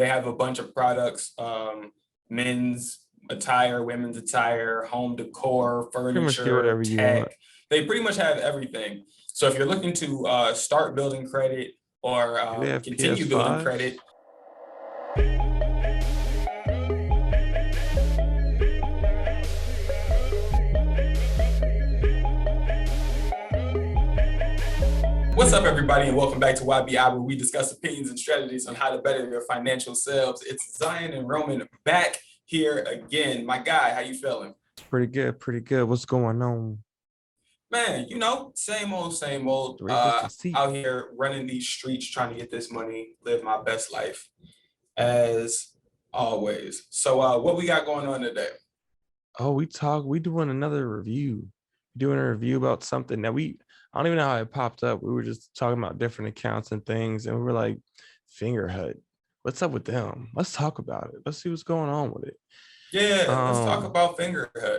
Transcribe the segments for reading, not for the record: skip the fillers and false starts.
They have a bunch of products, men's attire, women's attire, home decor, Pretty much get whatever furniture, you want. tech. They pretty much have everything. So if you're looking to start building credit or Do they have continue building PS5s? credit, what's up, everybody, and welcome back to YBI, where we discuss opinions and strategies on how to better your financial selves. It's Zion and Roman back here again. My guy, how you feeling? Pretty good, pretty good. What's going on? Man, same old, same old. Ready just to see. Out here running these streets, trying to get this money, live my best life, as always. So, what we got going on today? Oh, we doing another review. Doing a review about something that I don't even know how it popped up. We were just talking about different accounts and things, and we were like, Fingerhut, what's up with them? Let's talk about it. Let's see what's going on with it. Yeah, let's talk about Fingerhut.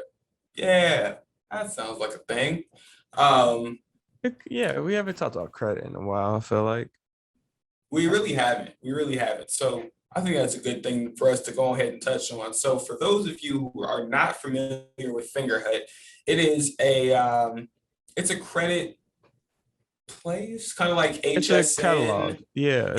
Yeah, that sounds like a thing. Yeah, we haven't talked about credit in a while, I feel like. We really haven't. We really haven't. So I think that's a good thing for us to go ahead and touch on. So for those of you who are not familiar with Fingerhut, it is it's a credit place, kind of like It's HSN. a catalog. Yeah.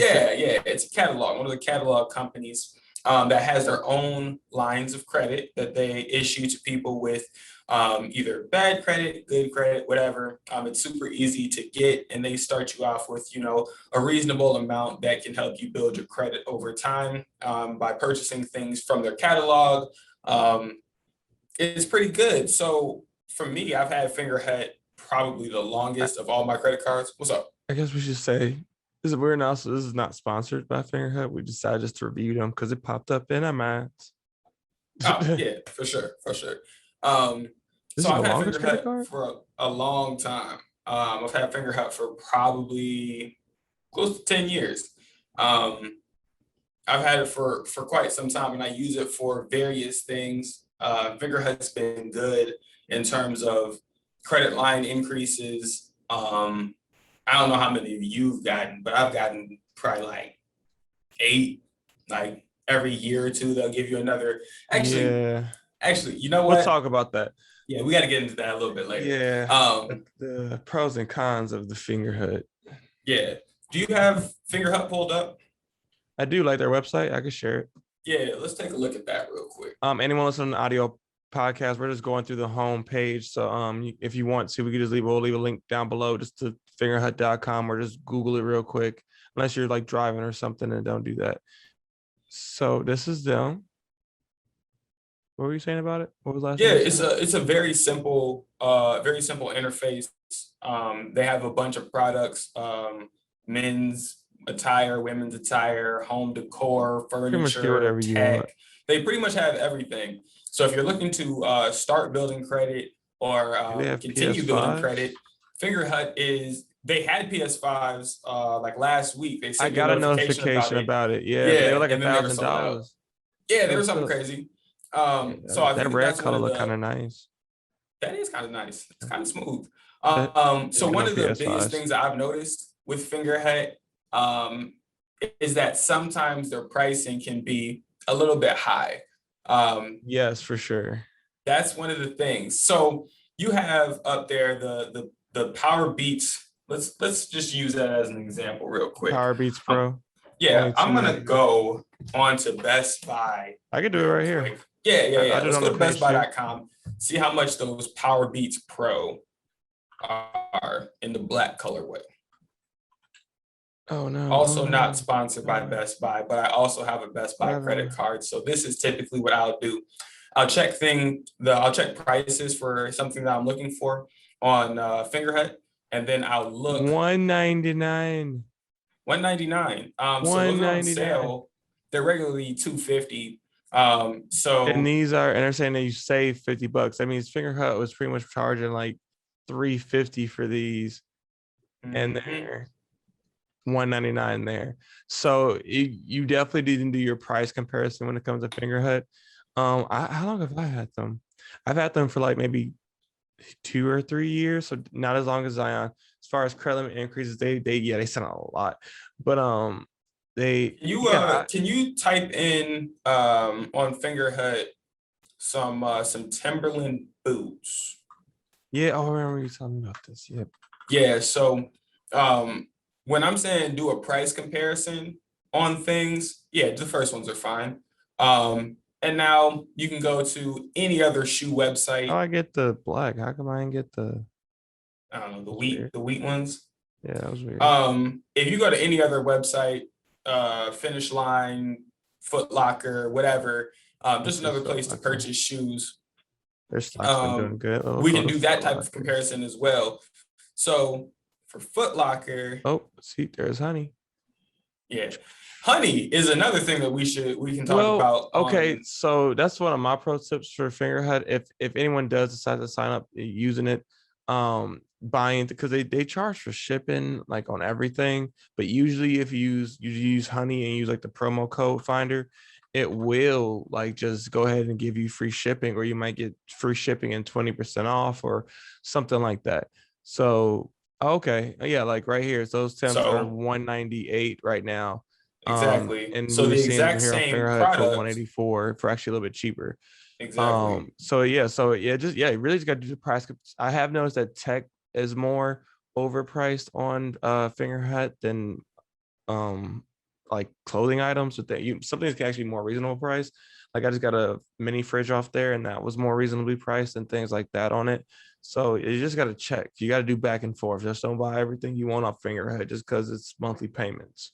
It's a catalog, one of the catalog companies that has their own lines of credit that they issue to people with either bad credit, good credit, whatever. It's super easy to get, and they start you off with, a reasonable amount that can help you build your credit over time by purchasing things from their catalog. It's pretty good. So for me, I've had Fingerhut probably the longest of all my credit cards. What's up? I guess we should say we're now, so this is not sponsored by Fingerhut. We decided just to review them because it popped up in our minds. Oh yeah, for sure. This So is I've the had longest credit Fingerhut card? for a long time. I've had Fingerhut for probably close to 10 years. I've had it for quite some time, and I use it for various things. Fingerhut's been good in terms of credit line increases. I don't know how many of you've gotten, but I've gotten probably like 8, like every year or two. They'll give you another. Actually, you know what? We'll talk about that. Yeah, we got to get into that a little bit later. Yeah. The pros and cons of the Fingerhut. Yeah. Do you have Fingerhut pulled up? I do, like their website. I can share it. Yeah, let's take a look at that real quick. Anyone listening to the audio podcast, we're just going through the home page. So if you want to, we could just we'll leave a link down below just to fingerhut.com, or just Google it real quick, unless you're like driving or something, and don't do that. So this is them. What were you saying about it? What was last? Yeah, it's a very simple interface. They have a bunch of products, men's attire, women's attire, home decor, furniture, tech. They pretty much have everything. So if you're looking to start building credit or continue building credit, Fingerhut they had PS5s like last week. They sent I got a notification about it. Yeah, they were like $1,000. Yeah, they were something crazy. So I that think red color looked kind of nice. That is kind of nice. It's kind of smooth. So one of the biggest things that I've noticed with Fingerhut is that sometimes their pricing can be a little bit high. Yes, for sure. That's one of the things. So you have up there the Power Beats. Let's just use that as an example real quick. Power Beats Pro. Yeah, I'm gonna go on to Best Buy. I can do it right here. Yeah. Let's go to bestbuy.com. See how much those Power Beats Pro are in the black colorway. Oh no. Also not sponsored by Best Buy, but I also have a Best Buy credit card. So this is typically what I'll do. I'll check prices for something that I'm looking for on Fingerhut, and then I'll look. $199. $199. So those are on sale. They're regularly $250. And they're saying that you save $50. That means Fingerhut was pretty much charging like $350 for these, and they're $199 there. So you definitely didn't do your price comparison when it comes to Fingerhut. How long have I had them? I've had them for like maybe 2 or 3 years, so not as long as Zion. As far as credit limit increases, they sent out a lot, but Can you type in on Fingerhut some Timberland boots? Yeah, I remember you telling me about this. Yep. Yeah, so um when I'm saying do a price comparison on things, yeah, the first ones are fine. And now you can go to any other shoe How website. I get the black? How come I didn't get the? I don't know, That's weird. the wheat ones. Yeah, that was weird. If you go to any other website, Finish Line, Foot Locker, whatever, just This is another Foot place to Locker. purchase shoes. Their stock's been doing good. Little We can photos do of that Foot type of Locker. comparison as well. So for Foot Locker, Oh, see, there's Honey. yeah. Honey is another thing that we can talk Well, about okay, on. so that's one of my pro tips for Fingerhut. If anyone does decide to sign up using it, buying because they charge for shipping like on everything. But usually if you use Honey and use like the promo code finder, it will like just go ahead and give you free shipping, or you might get free shipping and 20% off or something like that. So okay, yeah, like right here, so those temps are So 198 right now. exactly. And we So were the seeing them exact here on same Fingerhut for product, 184 for actually a little bit cheaper. exactly. You really just got to do the price. I have noticed that tech is more overpriced on Fingerhut than like clothing items with that you something's actually more reasonable price. Like I just got a mini fridge off there and that was more reasonably priced and things like that on it. So you just got to check. You got to do back and forth. Just don't buy everything you want off Fingerhut just because it's monthly payments.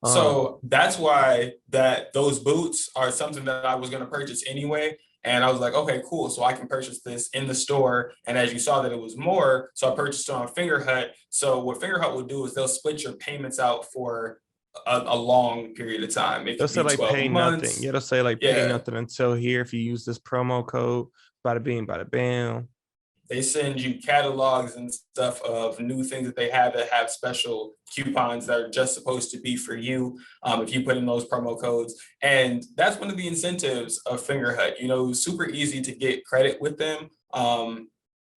Um, So that's why that those boots are something that I was going to purchase anyway. And I was like, okay, cool. So I can purchase this in the store. And as you saw that it was more, so I purchased it on Fingerhut. So what Fingerhut will do is they'll split your payments out for a long period of time. It They'll could say be like 12 pay nothing. months. Yeah, they'll say like pay Yeah. nothing until here if you use this promo code. Bada bing, bada bam. They send you catalogs and stuff of new things that they have that have special coupons that are just supposed to be for you if you put in those promo codes. And that's one of the incentives of Fingerhut. You know, super easy to get credit with them.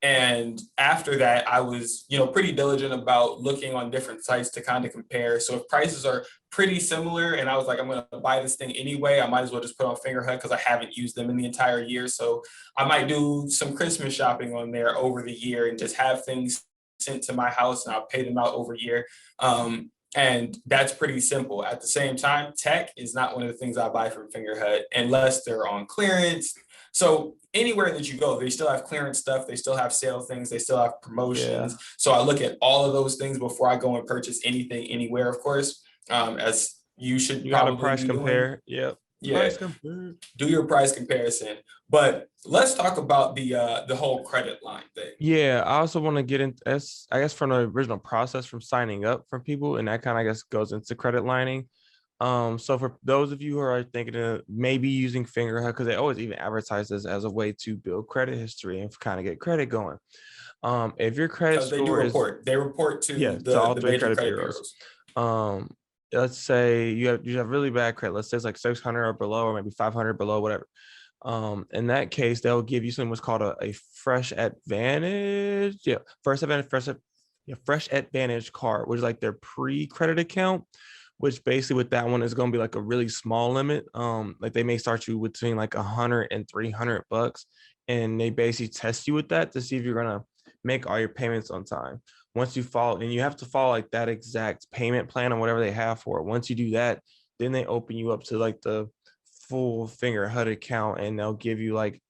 And after that, I was, pretty diligent about looking on different sites to kind of compare. So if prices are pretty similar and I was like, I'm going to buy this thing anyway, I might as well just put on Fingerhut because I haven't used them in the entire year. So I might do some Christmas shopping on there over the year and just have things sent to my house and I'll pay them out over a year. And that's pretty simple. At the same time, tech is not one of the things I buy from Fingerhut unless they're on clearance. So anywhere that you go, they still have clearance stuff, they still have sale things, they still have Yeah. promotions. So I look at all of those things before I go and purchase anything anywhere, of course, as you should You got to probably price be doing. compare. Yep. Yeah, Price compare. do your price comparison. But let's talk about the whole credit line thing. Yeah, I also want to get into as I guess from the original process from signing up for people, and that kind of I guess goes into credit lining. So for those of you who are thinking of maybe using Fingerhut, because they always even advertise this as a way to build credit history and kind of get credit going. If your credit Because they do score is report. They report yeah to to all the three major credit credit bureaus. bureaus. Um, let's say you have really bad credit. Let's say it's like 600 or below, or maybe 500 below, whatever. In that case, they'll give you something what's called a fresh advantage. Yeah, fresh advantage card, which is like their pre-credit account, which basically with that one is going to be like a really small limit. Like they may start you between like 100 and 300 bucks, and they basically test you with that to see if you're gonna make all your payments on time. Once you follow, and you have to follow like that exact payment plan or whatever they have for it. Once you do that, then they open you up to like the full Fingerhut account, and they'll give you like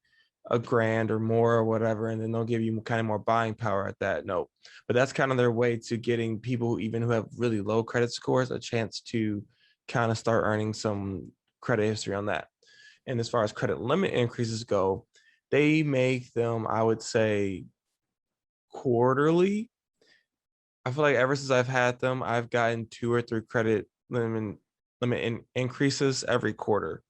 a grand or more or whatever, and then they'll give you kind of more buying power at that note. But that's kind of their way to getting people who have really low credit scores a chance to kind of start earning some credit history on that. And as far as credit limit increases go, they make them, I would say, quarterly. I feel like ever since I've had them, I've gotten 2 or 3 credit increases every quarter,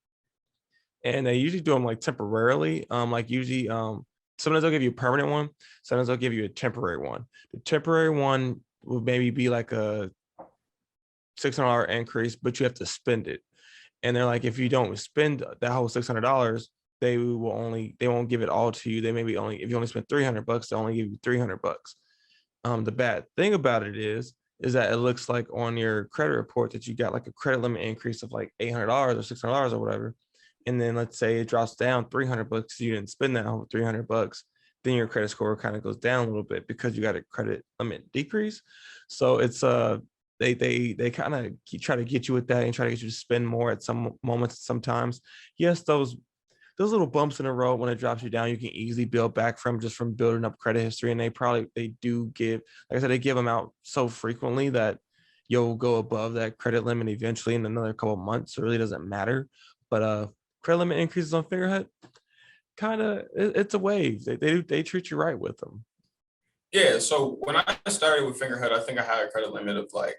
and they usually do them like temporarily. Like usually, sometimes they'll give you a permanent one, sometimes they'll give you a temporary one. The temporary one will maybe be like a $600 increase, but you have to spend it. And they're like, if you don't spend that whole $600, they won't give it all to you. They maybe only if you only spend 300 bucks, they only give you 300 bucks. The bad thing about it is is that it looks like on your credit report that you got like a credit limit increase of like $800 or $600 or whatever. And then let's say it drops down 300 bucks, you didn't spend that whole 300 bucks, then your credit score kind of goes down a little bit because you got a credit limit decrease. So it's they kind of try to get you with that and try to get you to spend more at some moments. Sometimes, yes, those little bumps in the road when it drops you down, you can easily build back from just from building up credit history. And they do give, like I said, they give them out so frequently that you'll go above that credit limit eventually in another couple of months. So it really doesn't matter. But credit limit increases on Fingerhut, kind of, it's a wave. They treat you right with them. Yeah, so when I started with Fingerhut, I think I had a credit limit of like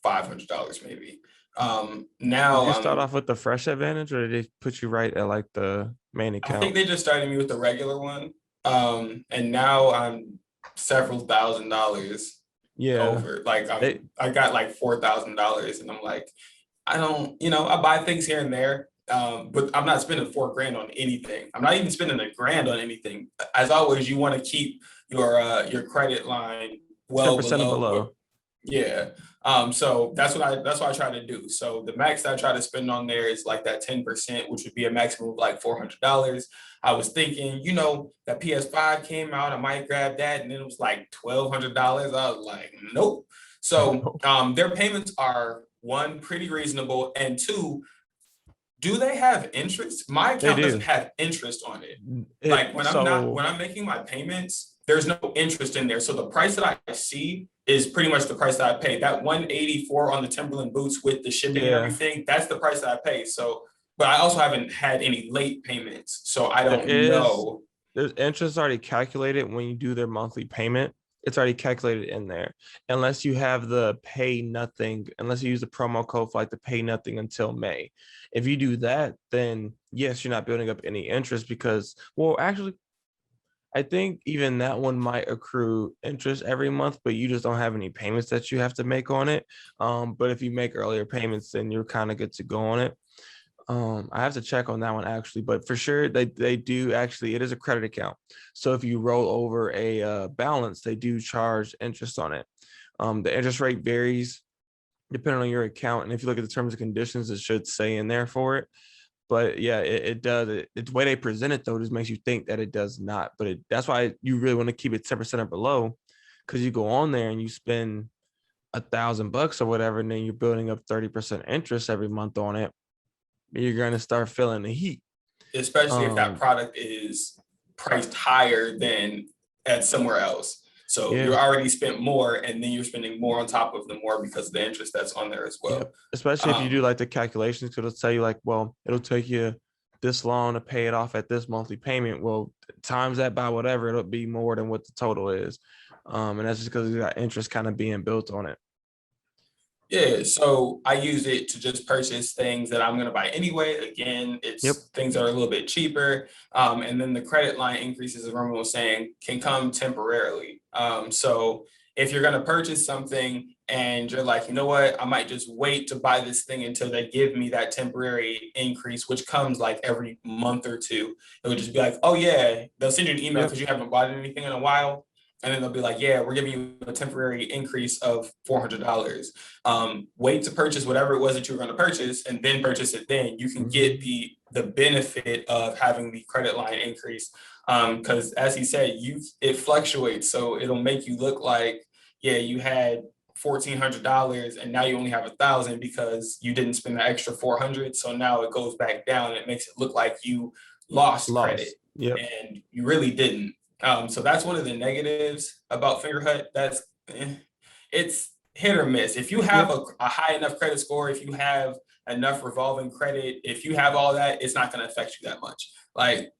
$500 maybe. Did Now you start off with the fresh advantage, or did they put you right at like the main I think account? they just started me with the regular one. And now I'm several $1,000s Yeah, over. Like they I got like $4,000 and I'm like, I don't, I buy things here and there. But I'm not spending 4 grand on anything. I'm not even spending $1,000 on anything. As always, you want to keep your credit line well 10% and below what, below. yeah. So that's what I try to do. So the max that I try to spend on there is like that 10%, which would be a maximum of like $400. I was thinking, that PS5 came out, I might grab that, and then it was like $1,200. I was like, nope. So their payments are one, pretty reasonable, and two, do they have interest? My They account doesn't do. have interest on it. It Like when so I'm making my payments, there's no interest in there. So the price that I see is pretty much the price that I pay. That 184 on the Timberland boots with the shipping and yeah, everything, that's the price that I pay. So, but I also haven't had any late payments. So I there don't is know. there's interest already calculated when you do their monthly payment. It's already calculated in there. Unless you have the pay nothing, unless you use the promo code for like the pay nothing until May. If you do that, then yes, you're not building up any interest because, well, actually, I think even that one might accrue interest every month, but you just don't have any payments that you have to make on it. But if you make earlier payments, then you're kind of good to go on it. I have to check on that one actually, but for sure they do actually. It is a credit account, so if you roll over a balance, they do charge interest on it. The interest rate varies depending on your account, and if you look at the terms and conditions, it should say in there for it. But yeah, it does. It's the way they present it though just makes you think that it does not. But that's why you really want to keep it 10% or below, because you go on there and you spend $1,000 or whatever, and then you're building up 30% interest every month on it. You're going to start feeling the heat. Especially if that Um, product is priced higher than at somewhere else. So yeah, you're already spent more, and then you're spending more on top of the more because of the interest that's on there as yeah. well. Especially if you do Um, like the calculations, because it'll tell you like, well, it'll take you this long to pay it off at this monthly payment. Well, times that by whatever, it'll be more than what the total is. And that's just because you got interest kind of being built on it. Yeah, so I use it to just purchase things that I'm going to buy anyway. Again, Yep. it's things that are a little bit cheaper. And then the credit line increases, as Roman was saying, can come temporarily. So if you're going to purchase something and you're like, you know what, I might just wait to buy this thing until they give me that temporary increase, which comes like every month or two. It would just be like, oh yeah, they'll send you an email Yep. because you haven't bought anything in a while. And then they'll be like, yeah, we're giving you a temporary increase of $400. Wait to purchase whatever it was that you were going to purchase and then purchase it. Then you can get Mhm. the benefit of having the credit line increase. Because as he said, it fluctuates, so it'll make you look like, yeah, you had $1,400 and now you only have 1,000 because you didn't spend the extra 400. So now it goes back down and it makes it look like you lost credit Loss. Yep. and you really didn't. So that's one of the negatives about Fingerhut. It's hit or miss. If you have Yep. a high enough credit score, if you have enough revolving credit, if you have all that, it's not going to affect you that much. Like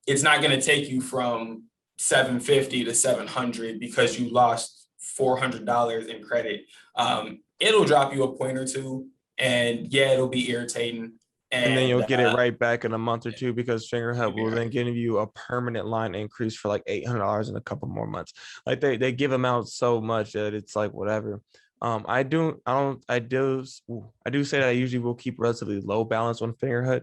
it's not going to take you from 750 to 700 because you lost $400 in credit. It'll drop you a point or two, and yeah, it'll be irritating. And then And you'll get it right back in a month or two because Fingerhut will yeah, then give you a permanent line increase for like $800 in a couple more months. Like they give them out so much that it's like whatever. I do say that I usually will keep relatively low balance on Fingerhut.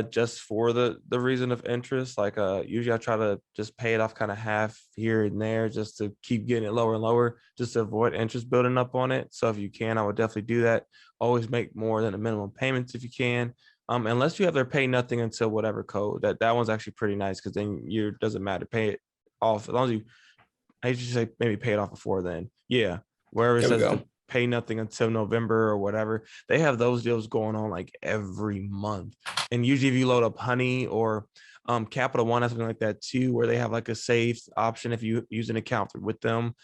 just for the reason of interest. Like usually I try to just pay it off kind of half here and there just to keep getting it lower and lower, just to avoid interest building up on it. So if you can, I would definitely do that. Always make more than the minimum payments if you can. Unless you have their pay nothing until whatever code. That one's actually pretty nice because then you doesn't matter, pay it off as long as you, I usually say maybe pay it off before then. Yeah. Wherever it There we says go. to pay nothing until November or whatever, they have those deals going on like every month. And usually if you load up Honey or Capital One has something like that too, where they have like a save option if you use an account with them.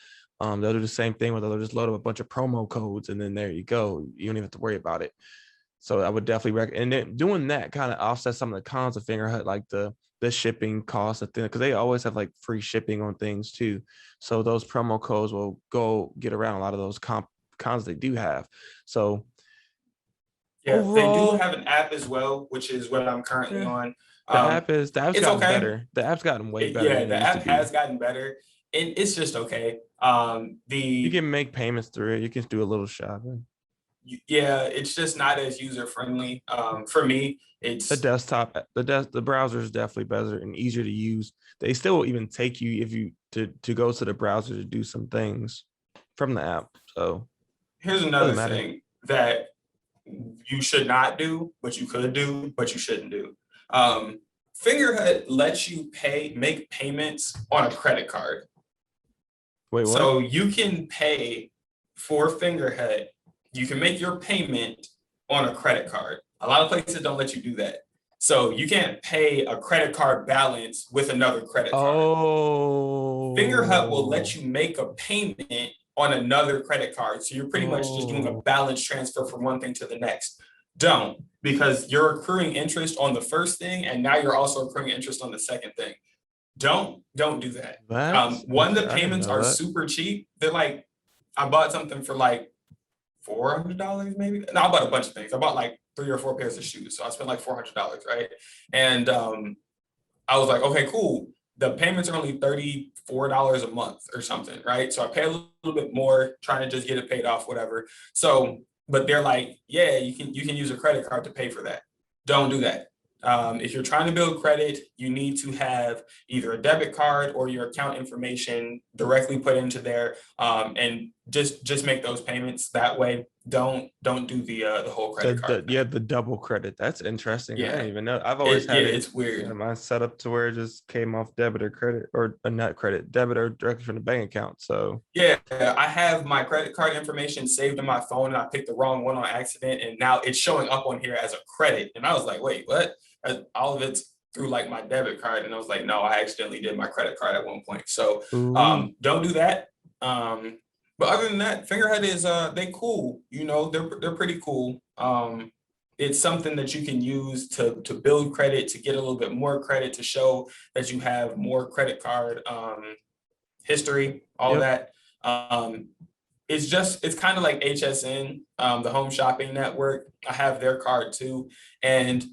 They'll do the same thing where they'll just load up a bunch of promo codes and then there you go. You don't even have to worry about it. So I would definitely recommend. And then doing that kind of offsets some of the cons of Fingerhut, like the shipping costs of things, because they always have like free shipping on things too. So those promo codes will go get around a lot of those cons they do have. So Yeah, they do have an app as well, which is what I'm currently on. The app's it's gotten okay. better. The app's gotten way better Yeah, than the it used to app be. has gotten better, and it's just okay. You can make payments through it. You can do a little shopping. Yeah, it's just not as user friendly. For me, it's the desktop, the browser is definitely better and easier to use. They still will even take you if you to go to the browser to do some things from the app. So here's another thing that you should not do, but you could do, but you shouldn't do. Fingerhut lets you make payments on a credit card. Wait, what? So you can pay for Fingerhut. You can make your payment on a credit card. A lot of places don't let you do that. So you can't pay a credit card balance with another credit card. Oh. Fingerhut will let you make a payment on another credit card. So you're pretty much just doing a balance transfer from one thing to the next. Don't, because you're accruing interest on the first thing, and now you're also accruing interest on the second thing. Don't do that. One, the payments are super cheap. They're like, I bought something for like $400 maybe. No, I bought a bunch of things. I bought like 3 or 4 pairs of shoes. So I spent like $400, right? And I was like, okay, cool. The payments are only $34 a month or something, right? So I pay a little bit more, trying to just get it paid off, whatever. So, but they're like, yeah, you can use a credit card to pay for that. Don't do that. If you're trying to build credit, you need to have either a debit card or your account information directly put into there, and just make those payments that way. Don't do the whole credit card. Yeah, the double credit. That's interesting. Yeah. I didn't even know. I've always had it. It's weird. Mine set up to where it just came off debit or credit, or not credit, debit or directly from the bank account. So yeah, I have my credit card information saved in my phone, and I picked the wrong one on accident, and now it's showing up on here as a credit. And I was like, wait, what? All of it's through like my debit card, and I was like, no, I accidentally did my credit card at one point. So don't do that. But other than that, Fingerhut is they cool. You know, they're pretty cool. It's something that you can use to build credit, to get a little bit more credit, to show that you have more credit card history, all that. It's kind of like HSN, the home shopping network. I have their card too, and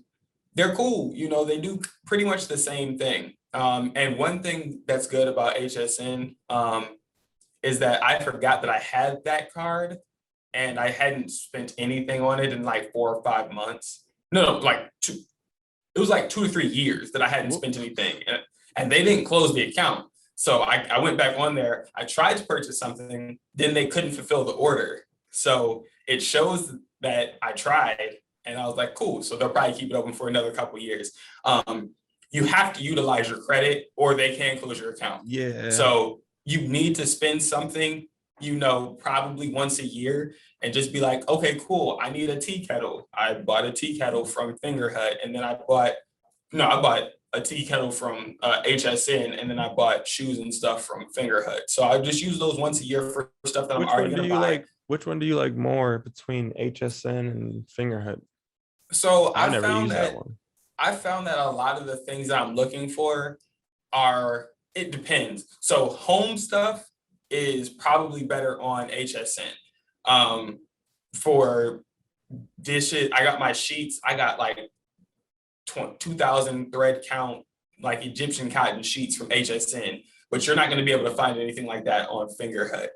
they're cool. You know, they do pretty much the same thing. And one thing that's good about HSN is that I forgot that I had that card, and I hadn't spent anything on it in like 4 or 5 months. No, like 2. It was like 2 or 3 years that I hadn't spent anything, and they didn't close the account. So I went back on there. I tried to purchase something, then they couldn't fulfill the order. So it shows that I tried, and I was like, cool. So they'll probably keep it open for another couple of years. You have to utilize your credit, or they can close your account. Yeah. So you need to spend something, you know, probably once a year, and just be like, okay, cool. I need a tea kettle. I bought a tea kettle from Fingerhut, and then I bought a tea kettle from HSN, and then I bought shoes and stuff from Fingerhut. So I just use those once a year for stuff that I'm already going to buy. Which one do you like more between HSN and Fingerhut? So I never used that one. I found that a lot of the things that I'm looking for it depends. So home stuff is probably better on HSN. For dishes, I got my sheets. I got like 2,000 thread count, like Egyptian cotton sheets from HSN, but you're not going to be able to find anything like that on Fingerhut.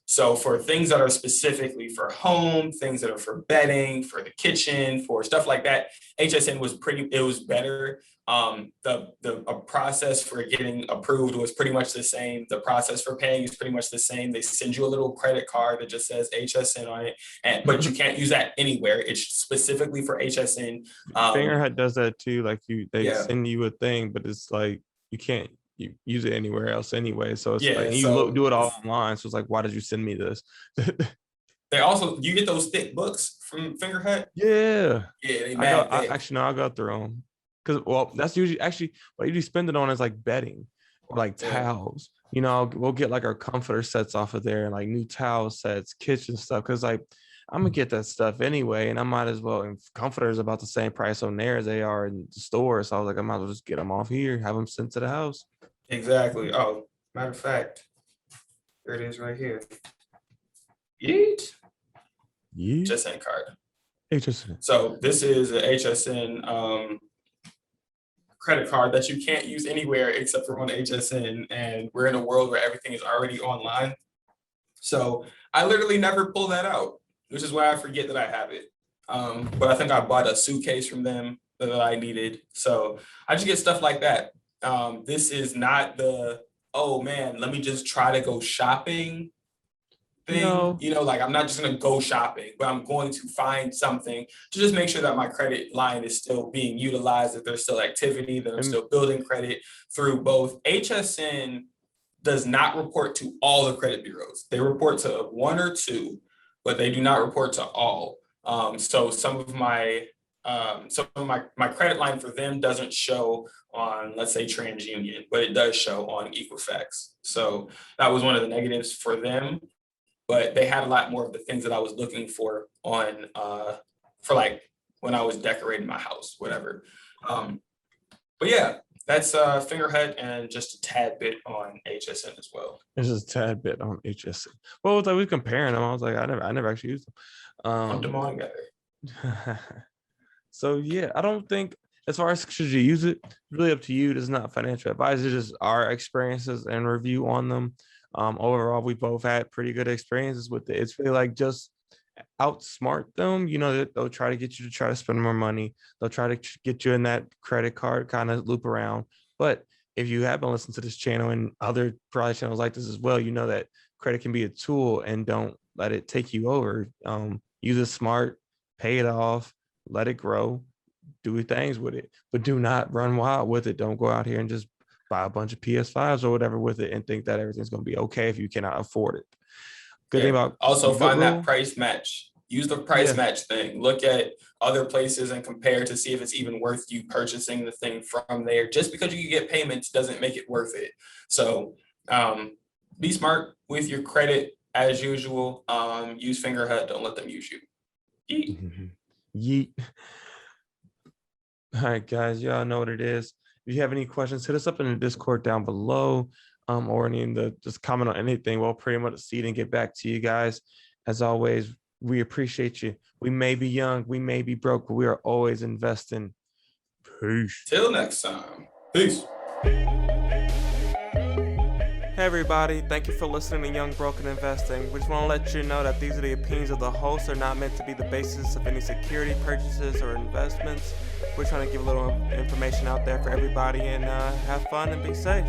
So for things that are specifically for home, things that are for bedding, for the kitchen, for stuff like that, HSN was it was better. The process for getting approved was pretty much the same. The process for paying is pretty much the same. They send you a little credit card that just says HSN on it, but you can't use that anywhere. It's specifically for HSN. Fingerhut does that too. Like they send you a thing, but it's like you can't use it anywhere else anyway. So it's like you do it all online. So it's like, why did you send me this? They also, you get those thick books from Fingerhut. Yeah, they I'll go through them because that's usually what I usually spend it on is like bedding, or like towels. You know, we'll get like our comforter sets off of there and like new towel sets, kitchen stuff. Because like I'm gonna get that stuff anyway, and I might as well. And comforters about the same price on there as they are in the store. So I was like, I might as well just get them off here, have them sent to the house. Exactly. Oh, matter of fact, here it is right here. Yeet. HSN card. HSN. So this is a HSN credit card that you can't use anywhere except for on HSN, and we're in a world where everything is already online. So I literally never pull that out, which is why I forget that I have it. But I think I bought a suitcase from them that I needed. So I just get stuff like that. This is not the, oh man, let me just try to go shopping thing. No. You know, like I'm not just gonna go shopping, but I'm going to find something to just make sure that my credit line is still being utilized, that there's still activity, that I'm still building credit through both. HSN does not report to all the credit bureaus. They report to one or two, but they do not report to all. So some of my credit line for them doesn't show on, let's say, TransUnion, but it does show on Equifax. So that was one of the negatives for them, but they had a lot more of the things that I was looking for on, for like when I was decorating my house, whatever. But yeah, that's Fingerhut and just a tad bit on HSN as well. It's just a tad bit on HSN. Well, I was comparing them. I was like, I never actually used them. I'm the mom guy. So yeah, I don't think, as far as should you use it, it's really up to you. It's not financial advice. It's just our experiences and review on them. Overall, we both had pretty good experiences with it. It's really like just outsmart them. You know, they'll try to get you to try to spend more money. They'll try to get you in that credit card kind of loop around. But if you haven't listened to this channel and other probably channels like this as well, you know that credit can be a tool, and don't let it take you over. Use it smart, pay it off, let it grow, do things with it, but do not run wild with it. Don't go out here and just buy a bunch of PS5s or whatever with it and think that everything's going to be okay if you cannot afford it. Good thing about also find that price match. Use the price match thing. Look at other places and compare to see if it's even worth you purchasing the thing from there. Just because you get payments doesn't make it worth it. So be smart with your credit as usual. Use Fingerhut. Don't let them use you. Yeet. Yeet. All right, guys, y'all know what it is. If you have any questions, hit us up in the Discord down below, or just comment on anything. We'll pretty much see it and get back to you guys. As always, we appreciate you. We may be young, we may be broke, but we are always investing. Peace. Till next time. Peace. Hey everybody, thank you for listening to Young Broke and Investing. We just want to let you know that these are the opinions of the hosts, are not meant to be the basis of any security purchases or investments. We're trying to give a little information out there for everybody, and have fun and be safe.